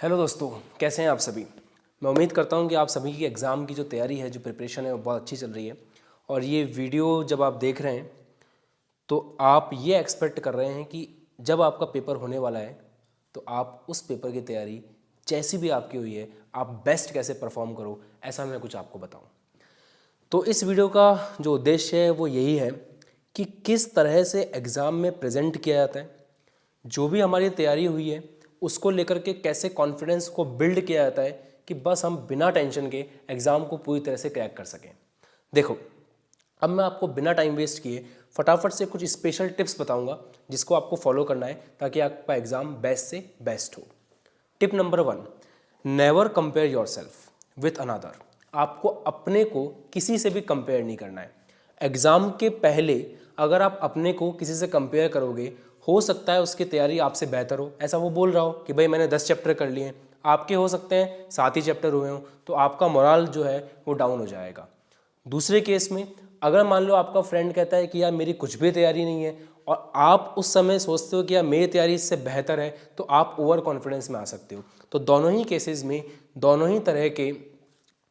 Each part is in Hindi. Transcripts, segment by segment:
हेलो दोस्तों, कैसे हैं आप सभी। मैं उम्मीद करता हूं कि आप सभी की एग्ज़ाम की जो तैयारी है, जो प्रिपरेशन है, वो बहुत अच्छी चल रही है। और ये वीडियो जब आप देख रहे हैं तो आप ये एक्सपेक्ट कर रहे हैं कि जब आपका पेपर होने वाला है तो आप उस पेपर की तैयारी जैसी भी आपकी हुई है, आप बेस्ट कैसे परफॉर्म करो, ऐसा मैं कुछ आपको बताऊँ। तो इस वीडियो का जो उद्देश्य है वो यही है कि किस तरह से एग्ज़ाम में प्रेजेंट किया जाता है, जो भी हमारी तैयारी हुई है उसको लेकर के कैसे कॉन्फिडेंस को बिल्ड किया जाता है कि बस हम बिना टेंशन के एग्ज़ाम को पूरी तरह से क्रैक कर सकें। देखो, अब मैं आपको बिना टाइम वेस्ट किए फटाफट से कुछ स्पेशल टिप्स बताऊंगा जिसको आपको फॉलो करना है ताकि आपका एग्ज़ाम बेस्ट से बेस्ट हो। Tip number 1, never compare your self with another. आपको अपने को किसी से भी कंपेयर नहीं करना है। एग्ज़ाम के पहले अगर आप अपने को किसी से कंपेयर करोगे, हो सकता है उसकी तैयारी आपसे बेहतर हो। ऐसा वो बोल रहा हो कि भाई मैंने 10 चैप्टर कर लिए हैं, आपके हो सकते हैं 7 ही चैप्टर हुए हों, तो आपका मोरल जो है वो डाउन हो जाएगा। दूसरे केस में अगर मान लो आपका फ्रेंड कहता है कि यार मेरी कुछ भी तैयारी नहीं है और आप उस समय सोचते हो कि यार मेरी तैयारी इससे बेहतर है, तो आप ओवर कॉन्फिडेंस में आ सकते हो। तो दोनों ही केसेस में दोनों ही तरह के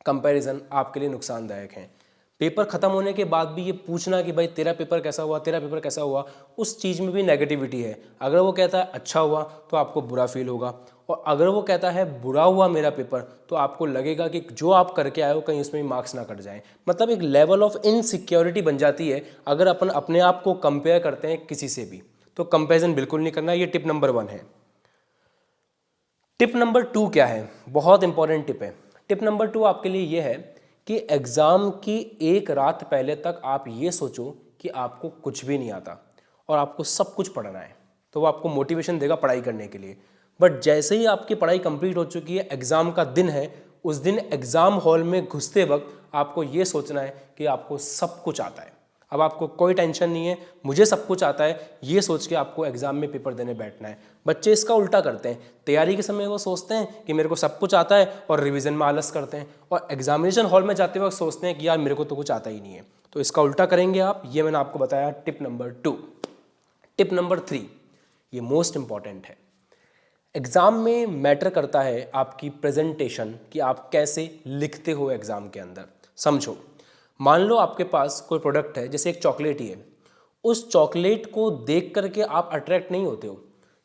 कंपैरिजन आपके लिए नुकसानदायक हैं। पेपर खत्म होने के बाद भी ये पूछना कि भाई तेरा पेपर कैसा हुआ, तेरा पेपर कैसा हुआ, उस चीज़ में भी नेगेटिविटी है। अगर वो कहता है अच्छा हुआ तो आपको बुरा फील होगा, और अगर वो कहता है बुरा हुआ मेरा पेपर, तो आपको लगेगा कि जो आप करके आए हो कहीं उसमें भी मार्क्स ना कट जाएं। मतलब एक लेवल ऑफ इनसिक्योरिटी बन जाती है अगर अपन अपने आप को कंपेयर करते हैं किसी से भी। तो कंपेरिजन बिल्कुल नहीं करना। ये टिप नंबर 1 है। टिप नंबर 2 क्या है, बहुत इंपॉर्टेंट टिप है। टिप नंबर 2 आपके लिए ये है कि एग्ज़ाम की एक रात पहले तक आप ये सोचो कि आपको कुछ भी नहीं आता और आपको सब कुछ पढ़ना है, तो वो आपको मोटिवेशन देगा पढ़ाई करने के लिए। बट जैसे ही आपकी पढ़ाई कंप्लीट हो चुकी है, एग्ज़ाम का दिन है, उस दिन एग्ज़ाम हॉल में घुसते वक्त आपको ये सोचना है कि आपको सब कुछ आता है। अब आपको कोई टेंशन नहीं है, मुझे सब कुछ आता है, ये सोच के आपको एग्ज़ाम में पेपर देने बैठना है। बच्चे इसका उल्टा करते हैं। तैयारी के समय वो सोचते हैं कि मेरे को सब कुछ आता है और रिवीजन में आलस करते हैं, और एग्जामिनेशन हॉल में जाते वक्त सोचते हैं कि यार मेरे को तो कुछ आता ही नहीं है। तो इसका उल्टा करेंगे आप, ये मैंने आपको बताया टिप नंबर 2। टिप नंबर 3, ये मोस्ट इंपॉर्टेंट है। एग्ज़ाम में मैटर करता है आपकी प्रेजेंटेशन, कि आप कैसे लिखते हो एग्ज़ाम के अंदर। समझो, मान लो आपके पास कोई प्रोडक्ट है, जैसे एक चॉकलेट ही है। उस चॉकलेट को देख करके आप अट्रैक्ट नहीं होते हो,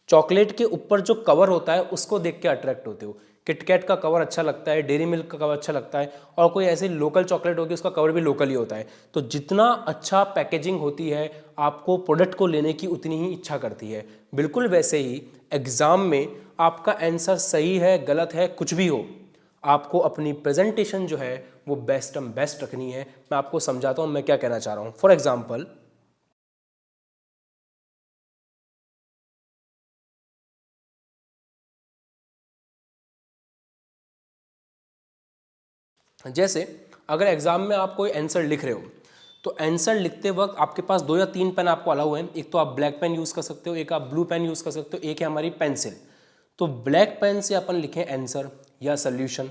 चॉकलेट के ऊपर जो कवर होता है उसको देख के अट्रैक्ट होते हो। किटकैट का कवर अच्छा लगता है, डेयरी मिल्क का कवर अच्छा लगता है, और कोई ऐसी लोकल चॉकलेट होगी उसका कवर भी लोकल ही होता है। तो जितना अच्छा पैकेजिंग होती है, आपको प्रोडक्ट को लेने की उतनी ही इच्छा करती है। बिल्कुल वैसे ही एग्ज़ाम में आपका आंसर सही है गलत है कुछ भी हो, आपको अपनी प्रेजेंटेशन जो है वो बेस्ट रखनी है। मैं आपको समझाता हूँ मैं क्या कहना चाह रहा हूँ। फॉर एग्जाम्पल, जैसे अगर एग्जाम में आप कोई आंसर लिख रहे हो, तो आंसर लिखते वक्त आपके पास 2 या 3 पेन आपको अलाउ है। एक तो आप ब्लैक पेन यूज़ कर सकते हो, एक आप ब्लू पेन यूज़ कर सकते हो, एक है हमारी पेंसिल। तो ब्लैक पेन से अपन लिखें आंसर या सॉल्यूशन,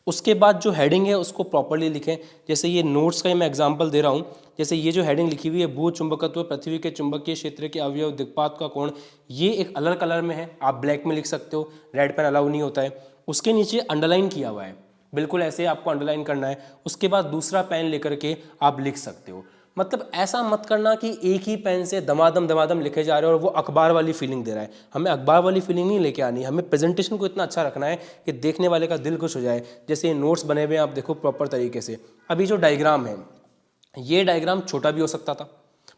उसके बाद जो हेडिंग है उसको प्रॉपर्ली लिखें। जैसे ये नोट्स का ही मैं एग्जांपल दे रहा हूँ। जैसे ये जो हेडिंग लिखी हुई है, भू चुंबकत्व पृथ्वी के चुंबकीय क्षेत्र के अवयव दिक्पात का कोण, ये एक अलग कलर में है, आप ब्लैक में लिख सकते हो, रेड पेन अलाउ नहीं होता है। उसके नीचे अंडरलाइन किया हुआ है, बिल्कुल ऐसे आपको अंडरलाइन करना है। उसके बाद दूसरा पेन लेकर के आप लिख सकते हो। मतलब ऐसा मत करना कि एक ही पेन से दमादम लिखे जा रहे हो और वो अखबार वाली फीलिंग दे रहा है। हमें अखबार वाली फीलिंग नहीं लेके आनी, हमें प्रेजेंटेशन को इतना अच्छा रखना है कि देखने वाले का दिल खुश हो जाए। जैसे ये नोट्स बने हुए हैं, आप देखो प्रॉपर तरीके से। अभी जो डायग्राम है, ये डायग्राम छोटा भी हो सकता था,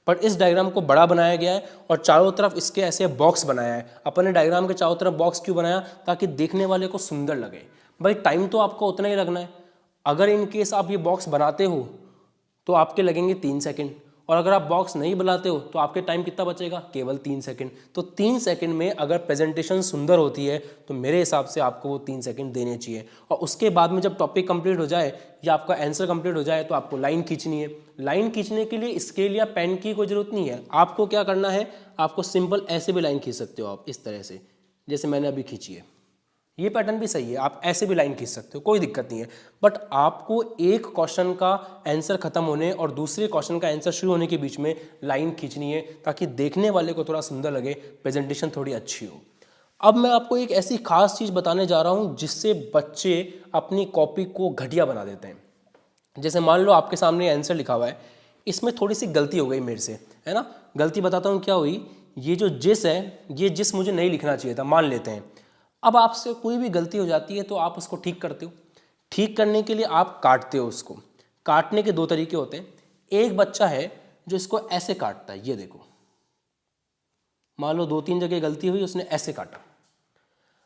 पर इस डायग्राम को बड़ा बनाया गया है और चारों तरफ इसके ऐसे बॉक्स बनाया है। अपन ने डायग्राम के चारों तरफ बॉक्स क्यों बनाया? ताकि देखने वाले को सुंदर लगे। भाई टाइम तो आपको उतना ही लगना है। अगर इन केस आप ये बॉक्स बनाते हो तो आपके लगेंगे 3 सेकंड, और अगर आप बॉक्स नहीं बनाते हो तो आपके टाइम कितना बचेगा? केवल 3 सेकंड। तो 3 सेकंड में अगर प्रेजेंटेशन सुंदर होती है तो मेरे हिसाब से आपको वो 3 सेकंड देने चाहिए। और उसके बाद में जब टॉपिक कंप्लीट हो जाए या आपका आंसर कंप्लीट हो जाए तो आपको लाइन खींचनी है। लाइन खींचने के लिए स्केल या पेन की कोई जरूरत नहीं है। आपको क्या करना है, आपको सिंपल ऐसे भी लाइन खींच सकते हो आप, इस तरह से जैसे मैंने अभी खींची है। ये पैटर्न भी सही है, आप ऐसे भी लाइन खींच सकते हो, कोई दिक्कत नहीं है। बट आपको एक क्वेश्चन का आंसर खत्म होने और दूसरे क्वेश्चन का आंसर शुरू होने के बीच में लाइन खींचनी है, ताकि देखने वाले को थोड़ा सुंदर लगे, प्रेजेंटेशन थोड़ी अच्छी हो। अब मैं आपको एक ऐसी खास चीज़ बताने जा रहा हूँ जिससे बच्चे अपनी कॉपी को घटिया बना देते हैं। जैसे मान लो आपके सामने आंसर लिखा हुआ है, इसमें थोड़ी सी गलती हो गई मेरे से, है ना। गलती बताता हूँ क्या हुई। ये जो जिस है, ये जिस मुझे नहीं लिखना चाहिए था, मान लेते हैं। अब आपसे कोई भी गलती हो जाती है तो आप उसको ठीक करते हो। ठीक करने के लिए आप काटते हो उसको। काटने के दो तरीके होते हैं। एक बच्चा है जो इसको ऐसे काटता है, ये देखो, मान लो 2-3 जगह गलती हुई, उसने ऐसे काटा।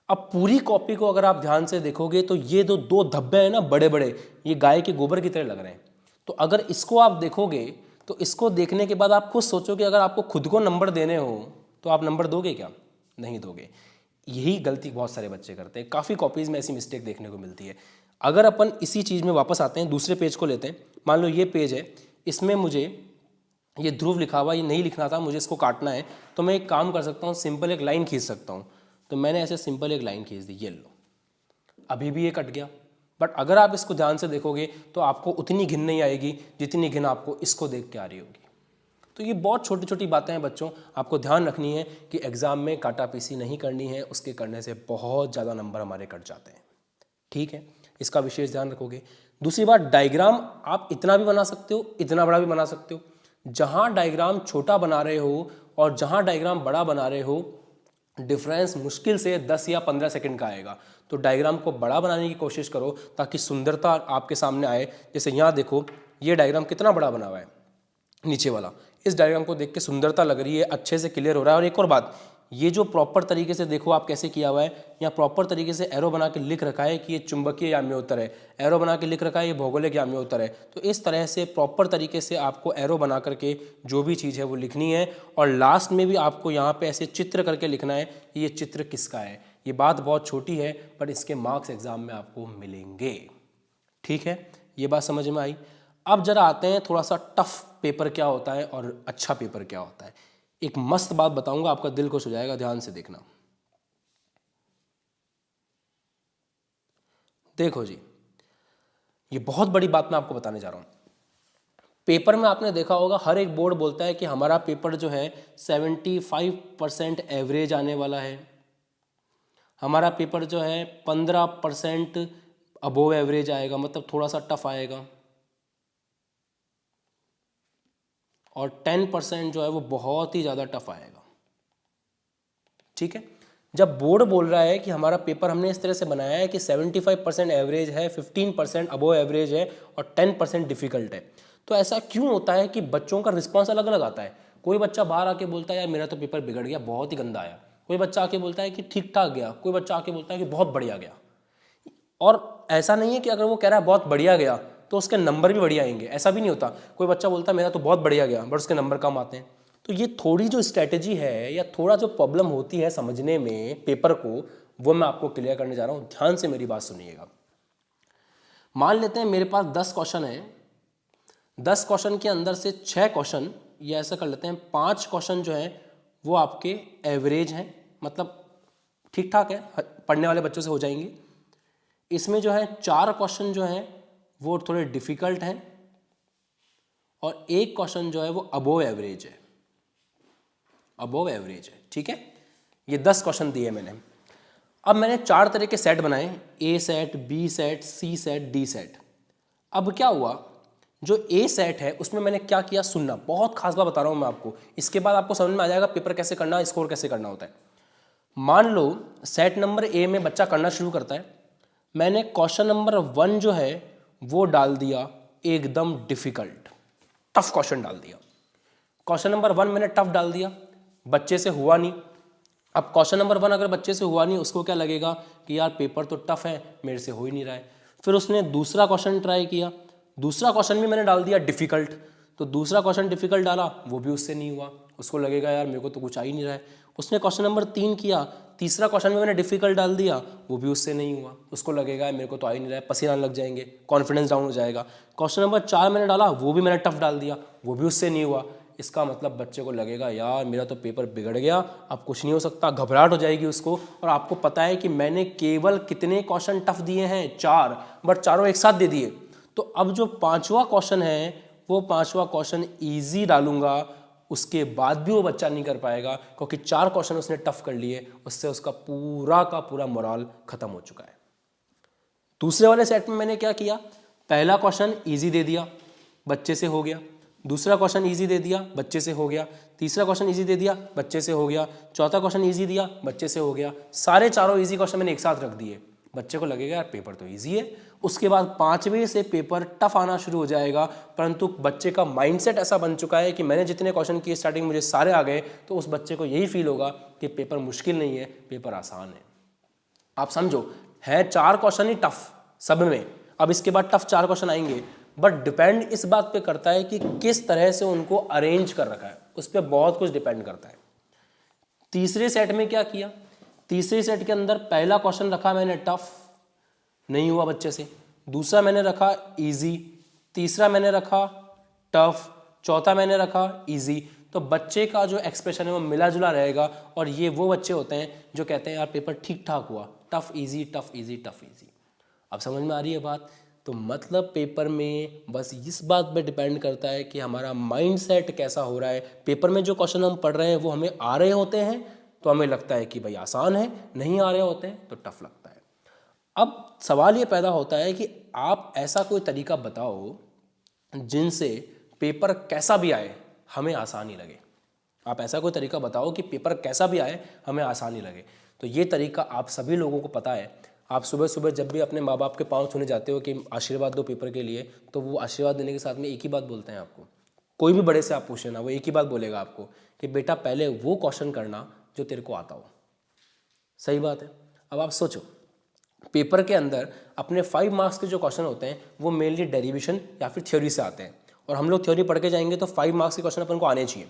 अब पूरी कॉपी को अगर आप ध्यान से देखोगे तो ये जो दो धब्बे हैं ना बड़े बड़े, ये गाय के गोबर की तरह लग रहे हैं। तो अगर इसको आप देखोगे तो इसको देखने के बाद आप खुद सोचो कि अगर आपको खुद को नंबर देने हो तो आप नंबर दोगे क्या? नहीं दोगे। यही गलती बहुत सारे बच्चे करते हैं। काफ़ी कॉपीज़ में ऐसी मिस्टेक देखने को मिलती है। अगर अपन इसी चीज़ में वापस आते हैं, दूसरे पेज को लेते हैं। मान लो ये पेज है, इसमें मुझे ये ध्रुव लिखा हुआ, ये नहीं लिखना था, मुझे इसको काटना है। तो मैं एक काम कर सकता हूँ, सिंपल एक लाइन खींच सकता हूँ। तो मैंने ऐसे सिंपल एक लाइन खींच दी, ये लो, अभी भी ये कट गया। बट अगर आप इसको ध्यान से देखोगे तो आपको उतनी घिन नहीं आएगी जितनी घिन आपको इसको देख के आ रही होगी। तो ये बहुत छोटी छोटी बातें हैं बच्चों, आपको ध्यान रखनी है कि एग्ज़ाम में काटापीसी नहीं करनी है, उसके करने से बहुत ज़्यादा नंबर हमारे कट जाते हैं। ठीक है, इसका विशेष ध्यान रखोगे। दूसरी बात, डायग्राम आप इतना भी बना सकते हो, इतना बड़ा भी बना सकते हो। जहाँ डायग्राम छोटा बना रहे हो और जहाँ डायग्राम बड़ा बना रहे हो, डिफरेंस मुश्किल से 10 या 15 सेकंड का आएगा। तो डायग्राम को बड़ा बनाने की कोशिश करो ताकि सुंदरता आपके सामने आए। जैसे यहाँ देखो, ये डायग्राम कितना बड़ा बना हुआ है, नीचे वाला। इस डायग्राम को देख के सुंदरता लग रही है, अच्छे से क्लियर हो रहा है। और एक और बात, ये जो प्रॉपर तरीके से देखो आप कैसे किया हुआ है, यहाँ प्रॉपर तरीके से एरो बना के लिख रखा है कि ये चुंबकीय याम्योत्तर है, एरो बना के लिख रखा है ये भौगोलिक याम्योत्तर है। तो इस तरह से प्रॉपर तरीके से आपको एरो बना करके जो भी चीज़ है वो लिखनी है। और लास्ट में भी आपको यहाँ पे ऐसे चित्र करके लिखना है कि ये चित्र किसका है। ये बात बहुत छोटी है पर इसके मार्क्स एग्जाम में आपको मिलेंगे। ठीक है, ये बात समझ में आई। अब जरा आते हैं थोड़ा सा टफ पेपर क्या होता है और अच्छा पेपर क्या होता है। एक मस्त बात बताऊंगा, आपका दिल खुश हो जाएगा, ध्यान से देखना। देखो जी, ये बहुत बड़ी बात मैं आपको बताने जा रहा हूं। पेपर में आपने देखा होगा हर एक बोर्ड बोलता है कि हमारा पेपर जो है 75% एवरेज आने वाला है, हमारा पेपर जो है 15% अबोव एवरेज आएगा, मतलब थोड़ा सा टफ आएगा, और 10% जो है वो बहुत ही ज़्यादा टफ आएगा। ठीक है, जब बोर्ड बोल रहा है कि हमारा पेपर हमने इस तरह से बनाया है कि 75% एवरेज है, 15% अबोव एवरेज है और 10% डिफिकल्ट है, तो ऐसा क्यों होता है कि बच्चों का रिस्पांस अलग अलग आता है। कोई बच्चा बाहर आके बोलता है यार मेरा तो पेपर बिगड़ गया, बहुत ही गंदा आया। कोई बच्चा आके बोलता है कि ठीक ठाक गया। कोई बच्चा आके बोलता है कि बहुत बढ़िया गया। और ऐसा नहीं है कि अगर वो कह रहा है बहुत बढ़िया गया तो उसके नंबर भी बढ़िया आएंगे, ऐसा भी नहीं होता। कोई बच्चा बोलता है मेरा तो बहुत बढ़िया गया बट उसके नंबर कम आते हैं। तो ये थोड़ी जो स्ट्रैटेजी है या थोड़ा जो प्रॉब्लम होती है समझने में पेपर को, वो मैं आपको क्लियर करने जा रहा हूँ। ध्यान से मेरी बात सुनिएगा। मान लेते हैं मेरे पास 10 क्वेश्चन है, 10 क्वेश्चन के अंदर से 6 क्वेश्चन, या ऐसा कर लेते हैं 5 क्वेश्चन जो है वो आपके एवरेज हैं, मतलब ठीक ठाक है, पढ़ने वाले बच्चों से हो जाएंगे। इसमें जो है 4 क्वेश्चन जो हैं वो थोड़े डिफिकल्ट हैं और एक क्वेश्चन जो है वो अबोव एवरेज है, अबोव एवरेज है। ठीक है, ये 10 क्वेश्चन दिए मैंने। अब मैंने 4 तरह के सेट बनाए, ए सेट, बी सेट, सी सेट, डी सेट। अब क्या हुआ, जो ए सेट है उसमें मैंने क्या किया, सुनना, बहुत खास बात बता रहा हूं मैं आपको, इसके बाद आपको समझ में आ जाएगा पेपर कैसे करना, स्कोर कैसे करना होता है। मान लो सेट नंबर ए में बच्चा करना शुरू करता है, मैंने क्वेश्चन नंबर 1 जो है वो डाल दिया एकदम डिफिकल्ट, टफ क्वेश्चन डाल दिया। क्वेश्चन नंबर 1 मैंने टफ डाल दिया, बच्चे से हुआ नहीं। अब क्वेश्चन नंबर 1 अगर बच्चे से हुआ नहीं, उसको क्या लगेगा कि यार पेपर तो टफ है, मेरे से हो ही नहीं रहा है। फिर उसने दूसरा क्वेश्चन ट्राई किया, दूसरा क्वेश्चन भी मैंने डाल दिया डिफिकल्ट, तो दूसरा क्वेश्चन डिफिकल्ट डाला, वो भी उससे नहीं हुआ, उसको लगेगा यार मेरे को तो कुछ आ ही नहीं रहा है। उसने क्वेश्चन नंबर 3 किया, तीसरा क्वेश्चन में मैंने डिफिकल्ट डाल दिया, वो भी उससे नहीं हुआ, उसको लगेगा मेरे को तो आ ही नहीं रहा है, पसीना लग जाएंगे, कॉन्फिडेंस डाउन हो जाएगा। क्वेश्चन नंबर 4 मैंने डाला, वो भी मैंने टफ डाल दिया, वो भी उससे नहीं हुआ। इसका मतलब बच्चे को लगेगा यार मेरा तो पेपर बिगड़ गया, अब कुछ नहीं हो सकता, घबराहट हो जाएगी उसको। और आपको पता है कि मैंने केवल कितने क्वेश्चन टफ दिए हैं, 4, बट चारों एक साथ दे दिए। तो अब जो 5वां क्वेश्चन है वो 5वां क्वेश्चन ईजी डालूंगा उसके बाद भी वो बच्चा नहीं कर पाएगा, क्योंकि 4 क्वेश्चन उसने टफ कर लिए, उससे उसका पूरा का पूरा मोरल खत्म हो चुका है। दूसरे वाले सेट में मैंने क्या किया, पहला क्वेश्चन इजी दे दिया, बच्चे से हो गया। दूसरा क्वेश्चन इजी दे दिया, बच्चे से हो गया। तीसरा क्वेश्चन इजी दे दिया, बच्चे से हो गया। चौथा क्वेश्चन इजी दिया, बच्चे से हो गया। सारे चारों इजी क्वेश्चन मैंने एक साथ रख दिए। बच्चे को लगेगा यार पेपर तो इजी है। उसके बाद 5वें से पेपर टफ आना शुरू हो जाएगा, परंतु बच्चे का माइंडसेट ऐसा बन चुका है कि मैंने जितने क्वेश्चन किए स्टार्टिंग मुझे सारे आ गए, तो उस बच्चे को यही फील होगा कि पेपर मुश्किल नहीं है, पेपर आसान है। आप समझो, है 4 क्वेश्चन ही टफ सब में, अब इसके बाद टफ 4 क्वेश्चन आएंगे, बट डिपेंड इस बात पे करता है कि किस तरह से उनको अरेंज कर रखा है, उस पर बहुत कुछ डिपेंड करता है। तीसरे सेट में क्या किया, तीसरे सेट के अंदर पहला क्वेश्चन रखा मैंने टफ, नहीं हुआ बच्चे से। दूसरा मैंने रखा इजी, तीसरा मैंने रखा टफ, चौथा मैंने रखा इजी। तो बच्चे का जो एक्सप्रेशन है वो मिला जुला रहेगा, और ये वो बच्चे होते हैं जो कहते हैं यार पेपर ठीक ठाक हुआ, tough easy tough easy tough easy. अब समझ में आ रही है बात? तो मतलब पेपर में बस इस बात पे डिपेंड करता है कि हमारा माइंडसेट कैसा हो रहा है। पेपर में जो क्वेश्चन हम पढ़ रहे हैं वो हमें आ रहे होते हैं तो हमें लगता है कि भाई आसान है, नहीं आ रहे होते हैं तो टफ लगता है। अब सवाल ये पैदा होता है कि आप ऐसा कोई तरीका बताओ जिनसे पेपर कैसा भी आए हमें आसानी लगे। आप ऐसा कोई तरीका बताओ कि पेपर कैसा भी आए हमें आसानी लगे। तो ये तरीका आप सभी लोगों को पता है। आप सुबह सुबह जब भी अपने माँ बाप के पाँव छूने जाते हो कि आशीर्वाद दो पेपर के लिए, तो वो आशीर्वाद देने के साथ में एक ही बात बोलते हैं आपको। कोई भी बड़े से आप पूछ लेना, वो एक ही बात बोलेगा आपको कि बेटा पहले वो क्वेश्चन करना जो तेरे को आता हो। सही बात है। अब आप सोचो, पेपर के अंदर अपने 5 मार्क्स के जो क्वेश्चन होते हैं वो मेनली डेरिवेशन या फिर थ्योरी से आते हैं, और हम लोग थ्योरी पढ़ के जाएंगे तो 5 मार्क्स के क्वेश्चन अपन को आने चाहिए।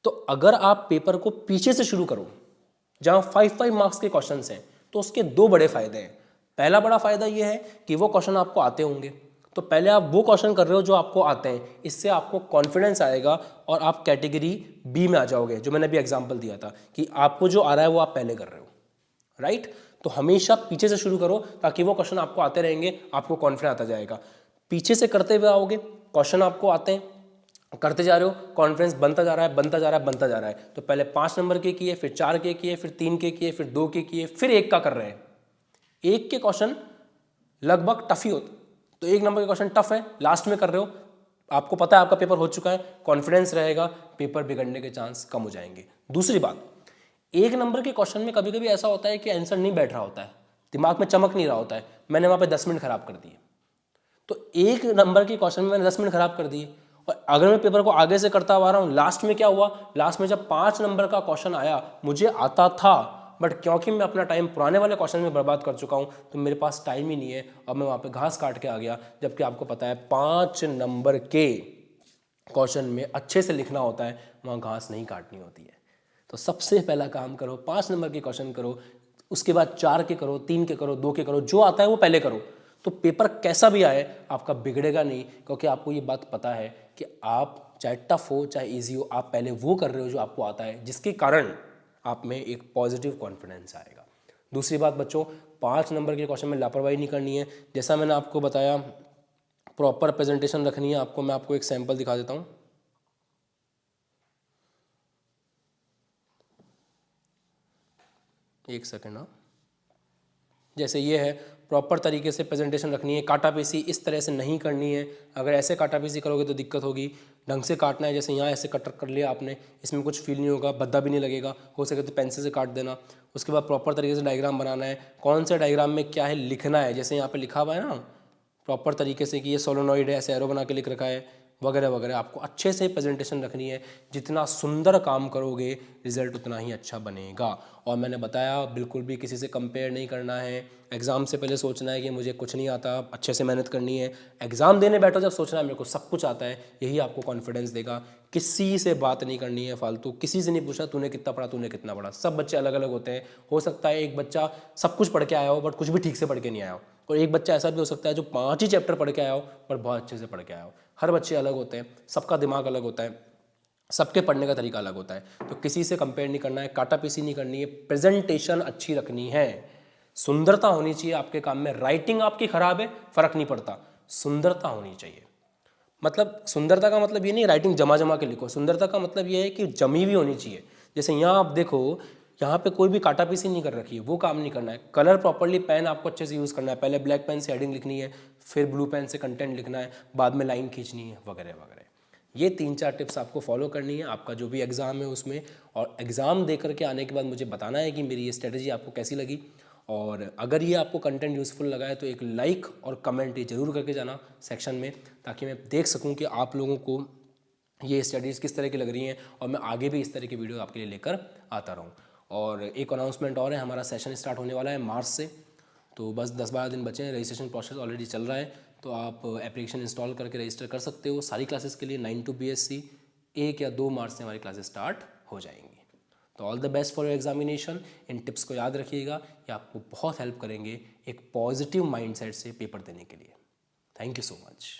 तो अगर आप पेपर को पीछे से शुरू करो जहाँ 5 मार्क्स के क्वेश्चन हैं, तो उसके 2 बड़े फायदे हैं। पहला बड़ा फायदा ये है कि वो क्वेश्चन आपको आते होंगे, तो पहले आप वो क्वेश्चन कर रहे हो जो आपको आते हैं, इससे आपको कॉन्फिडेंस आएगा और आप कैटेगरी बी में आ जाओगे, जो मैंने अभी एग्जांपल दिया था कि आपको जो आ रहा है वो आप पहले कर रहे हो, राइट। तो हमेशा पीछे से शुरू करो ताकि वो क्वेश्चन आपको आते रहेंगे, आपको कॉन्फिडेंस आता जाएगा। पीछे से करते हुए आओगे, क्वेश्चन आपको आते हैं, करते जा रहे हो, कॉन्फिडेंस बनता जा रहा है बनता जा रहा है बनता जा रहा है। तो पहले 5 नंबर के किए, फिर 4 के किए, फिर 3 के किए, फिर 2 के किए, फिर 1 का कर रहे हैं। 1 के क्वेश्चन लगभग टफ ही होते, तो 1 नंबर के क्वेश्चन टफ है, लास्ट में कर रहे हो, आपको पता है आपका पेपर हो चुका है, कॉन्फिडेंस रहेगा, पेपर बिगड़ने के चांस कम हो जाएंगे। दूसरी बात, 1 नंबर के क्वेश्चन में कभी कभी ऐसा होता है कि आंसर नहीं बैठ रहा होता है, दिमाग में चमक नहीं रहा होता है, मैंने वहाँ पे 10 मिनट खराब कर दिए। तो 1 नंबर के क्वेश्चन में मैंने 10 मिनट खराब कर दिए, और अगर मैं पेपर को आगे से करता आ रहा हूँ, लास्ट में क्या हुआ, लास्ट में जब 5 नंबर का क्वेश्चन आया, मुझे आता था, बट क्योंकि मैं अपना टाइम पुराने वाले क्वेश्चन में बर्बाद कर चुका हूँ तो मेरे पास टाइम ही नहीं है, और मैं वहाँ पे घास काट के आ गया। जबकि आपको पता है 5 नंबर के क्वेश्चन में अच्छे से लिखना होता है, वहाँ घास नहीं काटनी होती है। तो सबसे पहला काम करो, 5 नंबर के क्वेश्चन करो, उसके बाद 4 के करो, 3 के करो, 2 के करो, जो आता है वो पहले करो। तो पेपर कैसा भी आए आपका बिगड़ेगा नहीं, क्योंकि आपको ये बात पता है कि आप चाहे टफ हो चाहे इजी हो, आप पहले वो कर रहे हो जो आपको आता है, जिसके कारण आप में एक पॉजिटिव कॉन्फिडेंस आएगा। दूसरी बात बच्चों, 5 नंबर के क्वेश्चन में लापरवाही नहीं करनी है। जैसा मैंने आपको बताया, प्रॉपर प्रेजेंटेशन रखनी है आपको। मैं आपको एक सैंपल दिखा देता हूँ। एक सेकेंड। हाँ, जैसे ये है, प्रॉपर तरीके से प्रेजेंटेशन रखनी है, काटा पीसी इस तरह से नहीं करनी है। अगर ऐसे काटा पीसी करोगे तो दिक्कत होगी। ढंग से काटना है, जैसे यहाँ ऐसे कट कर लिया आपने, इसमें कुछ फील नहीं होगा, भद्दा भी नहीं लगेगा, हो सके तो पेंसिल से काट देना। उसके बाद प्रॉपर तरीके से डायग्राम बनाना है, कौन से डायग्राम में क्या है लिखना है, जैसे यहाँ पर लिखा हुआ है ना प्रॉपर तरीके से कि ये सोलोनॉइड है, ऐसे एरो बना के लिख रखा है, वगैरह वगैरह। आपको अच्छे से प्रेजेंटेशन रखनी है, जितना सुंदर काम करोगे रिजल्ट उतना ही अच्छा बनेगा। और मैंने बताया बिल्कुल भी किसी से कंपेयर नहीं करना है। एग्ज़ाम से पहले सोचना है कि मुझे कुछ नहीं आता, अच्छे से मेहनत करनी है। एग्ज़ाम देने बैठो जब सोचना है मेरे को सब कुछ आता है, यही आपको कॉन्फिडेंस देगा। किसी से बात नहीं करनी है फालतू, किसी से नहीं पूछना तूने कितना पढ़ा तूने कितना पढ़ा। सब बच्चे अलग अलग होते हैं, हो सकता है एक बच्चा सब कुछ पढ़ के आया हो बट कुछ भी ठीक से पढ़ के नहीं आया हो, और एक बच्चा ऐसा भी हो सकता है जो 5 ही चैप्टर पढ़ के आया हो पर बहुत अच्छे से पढ़ के आया हो। हर बच्चे अलग होते हैं, सबका दिमाग अलग होता है, सबके पढ़ने का तरीका अलग होता है। तो किसी से कंपेयर नहीं करना है, काटा पीसी नहीं करनी है, प्रेजेंटेशन अच्छी रखनी है, सुंदरता होनी चाहिए आपके काम में। राइटिंग आपकी खराब है फर्क नहीं पड़ता, सुंदरता होनी चाहिए। मतलब सुंदरता का मतलब ये नहीं राइटिंग जमा जमा के लिखो, सुंदरता का मतलब ये है कि जमी हुई होनी चाहिए। जैसे यहाँ आप देखो, यहाँ पे कोई भी काटा पीसी नहीं कर रखी है, वो काम नहीं करना है। कलर प्रॉपरली, पेन आपको अच्छे से यूज़ करना है, पहले ब्लैक पेन से हेडिंग लिखनी है, फिर ब्लू पेन से कंटेंट लिखना है, बाद में लाइन खींचनी है, वगैरह वगैरह। ये 3-4 टिप्स आपको फॉलो करनी है आपका जो भी एग्ज़ाम है उसमें। और एग्ज़ाम दे करके आने के बाद मुझे बताना है कि मेरी ये स्ट्रेटजी आपको कैसी लगी। और अगर ये आपको कंटेंट यूज़फुल लगा है तो एक लाइक और कमेंट ये ज़रूर करके जाना सेक्शन में, ताकि मैं देख सकूं कि आप लोगों को ये स्टडीज़ किस तरह की लग रही हैं और मैं आगे भी इस तरह की वीडियो आपके लिए लेकर आता रहूं। और एक अनाउंसमेंट और है, हमारा सेशन स्टार्ट होने वाला है मार्च से, तो बस 10-12 दिन बचे हैं। रजिस्ट्रेशन प्रोसेस ऑलरेडी चल रहा है, तो आप एप्लीकेशन इंस्टॉल करके रजिस्टर कर सकते हो सारी क्लासेस के लिए। 9 to BSc 1 या 2 मार्च से हमारी क्लासेस स्टार्ट हो जाएंगी। तो all the best for your examination. In tips को याद रखिएगा, ये आपको बहुत हेल्प करेंगे एक पॉजिटिव माइंडसेट से पेपर देने के लिए। Thank you so much.